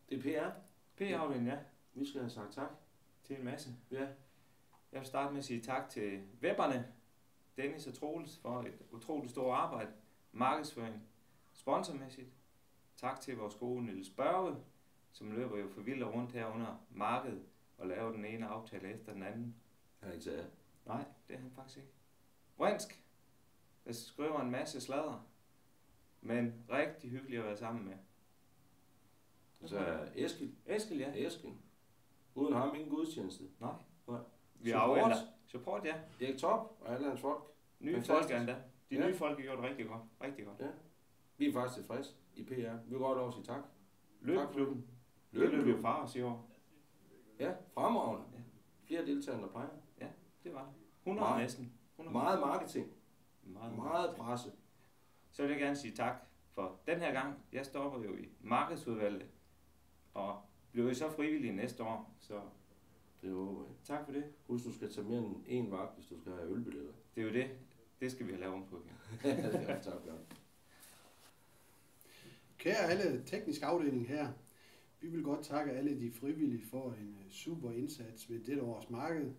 Det er PR. PR-afdelingen, ja. Vi skal have sagt tak. Til en masse. Ja. Jeg vil starte med at sige tak til webberne, Dennis og Troels, for et utroligt stort arbejde. Markedsføring, sponsormæssigt. Tak til vores gode Niels Børge, som løber jo for vildt rundt her under markedet og laver den ene aftale efter den anden. Han er ikke taget. Nej, det er han faktisk ikke. Brinsk, der skriver en masse sladder, men rigtig hyggeligt at være sammen med. Så Eskil. Eskil, ja. Eskil. Uden ham ingen gudstjeneste. Nej. Nej. Vi afventer. Support, ja. Erik Top og alle hans folk. Nye folk endda. De nye folk har gjort rigtig godt. Rigtig godt. Ja. Vi er faktisk tilfredse i PR. Vi vil godt over sige tak. Løbeklubben. Det løb jo fra os i år. Ja, fremragende. Ja. Flere deltagere, end der plejer. Ja, det var det. 100 meget, næsten. 100. Meget marketing. Meget presse. Så vil jeg gerne sige tak for den her gang. Jeg stopper jo i markedsudvalget og bliver jo så frivillig næste år. Så det håber jeg. Tak for det. Husk, du skal tage mere end en vagt, hvis du skal have ølbilletter. Det er jo det. Det skal vi have lavet om på igen. Ja, det skal jeg tak for. Kære alle teknisk afdeling her, vi vil godt takke alle de frivillige for en super indsats ved dette års marked.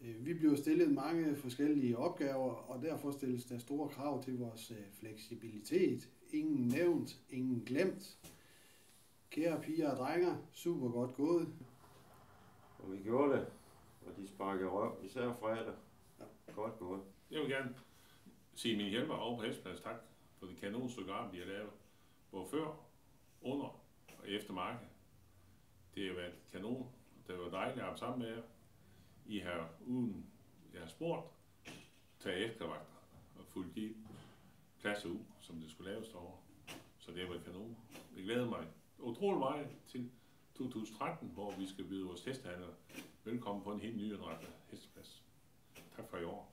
Vi bliver stillet mange forskellige opgaver, og derfor stilles der store krav til vores fleksibilitet. Ingen nævnt, ingen glemt. Kære piger og drenger, super godt gået. Og vi gjorde det, og de sparkede røv, især fredag. Ja. Godt gået. Jeg vil gerne sige min hjælper over på Hesteplads tak for det kanonstykke arbejde, de har lavet. Både før, under og efter markedet. Det har været kanon. Det var dejligt at arbejde sammen med jer. I har uden jeg har spurgt, taget eftervagter og fulgt de pladser ud, som det skulle laves derovre. Så det har været kanon. Jeg glæder mig utrolig meget til 2013, hvor vi skal byde vores hestehandlere velkommen på en helt nyindrettet hesteplads. Tak for i år.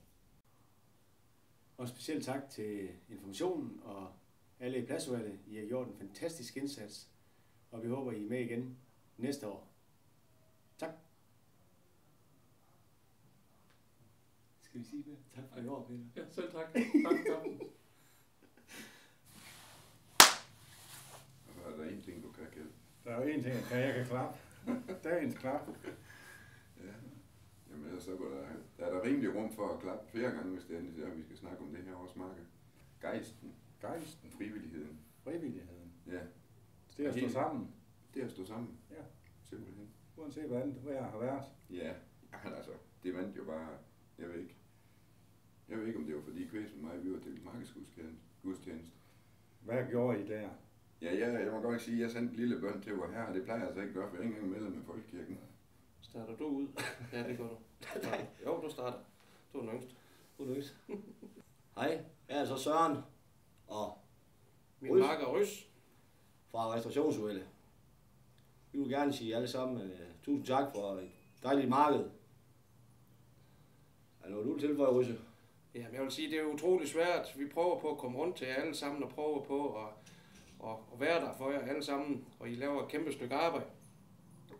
Og specielt tak til informationen og alle i pladsudvalget. I har gjort en fantastisk indsats, og vi håber, I er med igen næste år. Tak. Skal vi sige det? Tak for i år, Peter. Ja, selv tak. Tak. Er der en ting, du kan kende? Der er jo en ting, jeg kan klappe. Dagens klap. Ja. Jamen ellers så der er der rimelig rum for at klappe flere gange, hvis det endelig er, vi skal snakke om det her års marked. Gejsten. Frivilligheden. Frivilligheden. Ja. Det at stå sammen. Det at stå sammen. Ja. Simpelthen. Uanset hvordan jeg har været. Ja, altså, det vandt jo bare, jeg ved ikke om det var fordi Kvæs med mig, vi var til markedsgudstjeneste. Hvad gjorde I der? Ja, jeg må godt sige, at jeg sendte en lille bøn til vor herre, det plejer jeg altså ikke at gøre, for jeg er ikke engang medlem af Folkekirken. Starter du ud? Ja, det gør du. Nej. Jo, du starter. Du er den yngste. Du er den yngste. Hej, jeg er så Søren og min makker Rys fra restaurationsudvalget. Vi vil gerne sige alle sammen tusind tak for et dejligt marked. Er der noget, du vil tilføje, Rysse? Ja, jeg vil sige, det er utroligt svært. Vi prøver på at komme rundt til jer alle sammen og prøver på at være der for jer alle sammen. Og I laver et kæmpe stykke arbejde.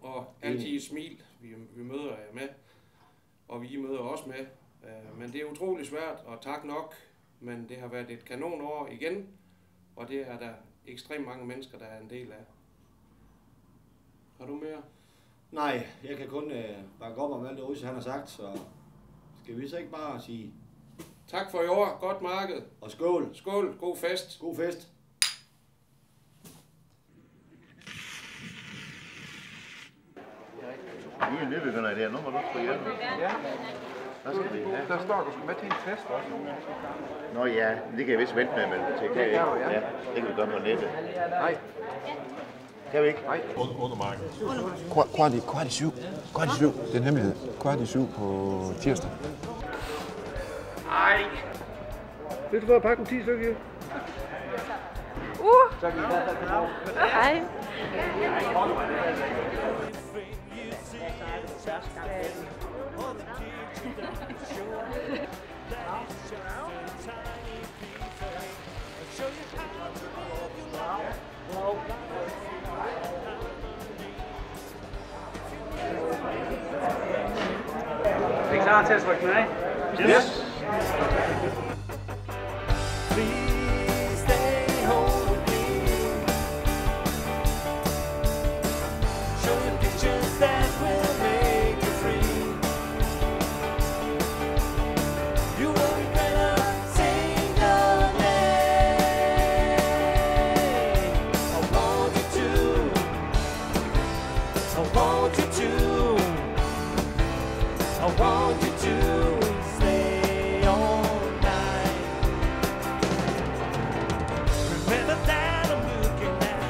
Og altid et smil, vi møder jer med. Og vi møder også med. Men det er utroligt svært, og tak nok. Men det har været et kanonår igen. Og det er der ekstremt mange mennesker, der er en del af. Har du mere? Nej, jeg kan kun bakke op om alt det, Rysse han har sagt, så skal vi så ikke bare sige... Tak for i år, godt marked. Og skål. Skål, god fest. God fest. Vi er nybegynder i det her. Nu må du trykke hjem. Ja. Hvad skal vi have? Der står, du skal med til en test også. Nå ja, det kan jeg vist vente med at melde til. Kan vi ikke? Ja, det kan vi gøre på nettet. Nej. Kan vi ikke? Nej. Under markedet. Kvart i syv. Det er en hemmelighed. Kvart i syv på tirsdag. Ej. Vil du få at pakke en 10 stykker? Hej. Er I klar til at trykke med af? Yes. want you to stay all night. Remember that I'm looking at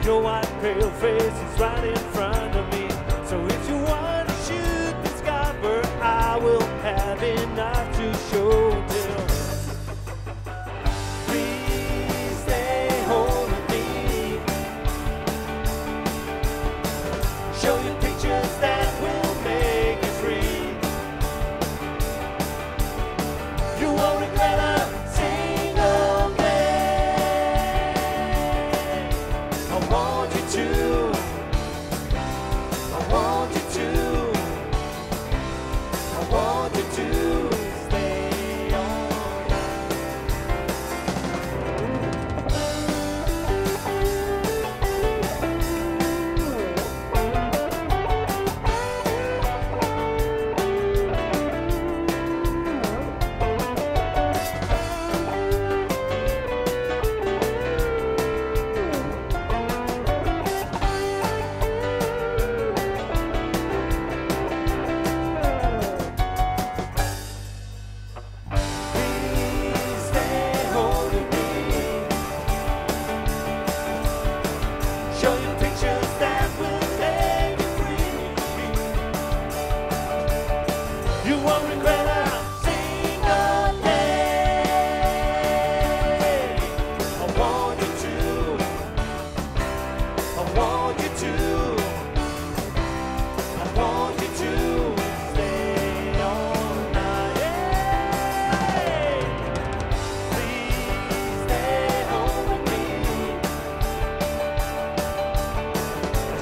your white pale face is right in front of me. So if you want to shoot the sky, I will have enough to show and tell. Please stay home with me. Show you pictures that will make you free. You won't regret a single day. I want you to. I want you to. I want you to stay all night. Please stay home with me. Show you pictures that will make you free. You won't regret a single day. I want you to. I want you to. I want you to stay all night. Please stay home with me.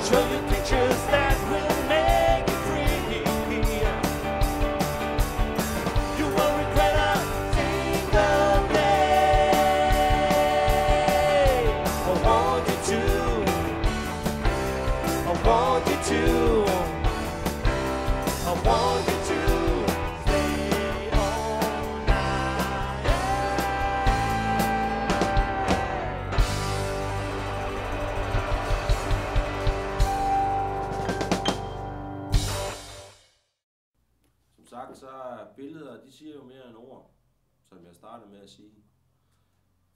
Show you pictures that will make you free. You won't regret a single day. I want you to. I want you to. I want you to stay all night. Som sagt, så er billeder, de siger jo mere end ord, som jeg startede med at sige.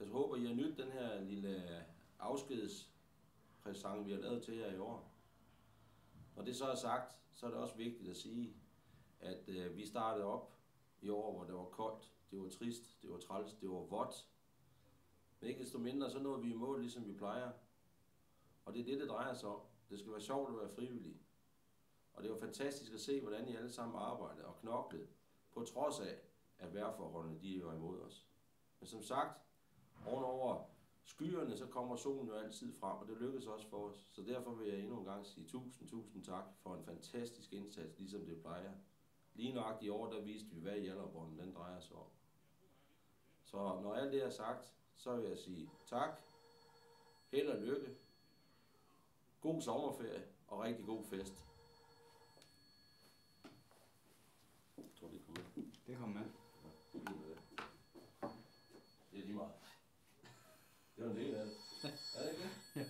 Jeg håber, I har nydt den her lille afskedspræsent, vi har lavet til jer i år. Når det så er sagt, så er det også vigtigt at sige, at vi startede op i år, hvor det var koldt, det var trist, det var træls, det var vådt. Men ikke desto mindre, så nåede vi i mål, ligesom vi plejer. Og det er det, det drejer sig om. Det skal være sjovt at være frivillig. Og det var fantastisk at se, hvordan I alle sammen arbejdede og knoklede, på trods af, at vejrforholdene de var imod os. Men som sagt, ovenover skyerne, så kommer solen jo altid frem, og det lykkedes også for os. Så derfor vil jeg endnu en gang sige tusind tak for en fantastisk indsats, ligesom det plejer. Lige nøjagtigt i år, der viste vi, hvad Hjallerup-Ånden den drejer sig om. Så når alt det er sagt, så vil jeg sige tak, held og lykke, god sommerferie og rigtig god fest. Jeg tror, det kommer med. Det kommer med. Det er lige meget. Det var en del af det. Er det ikke det? Ja.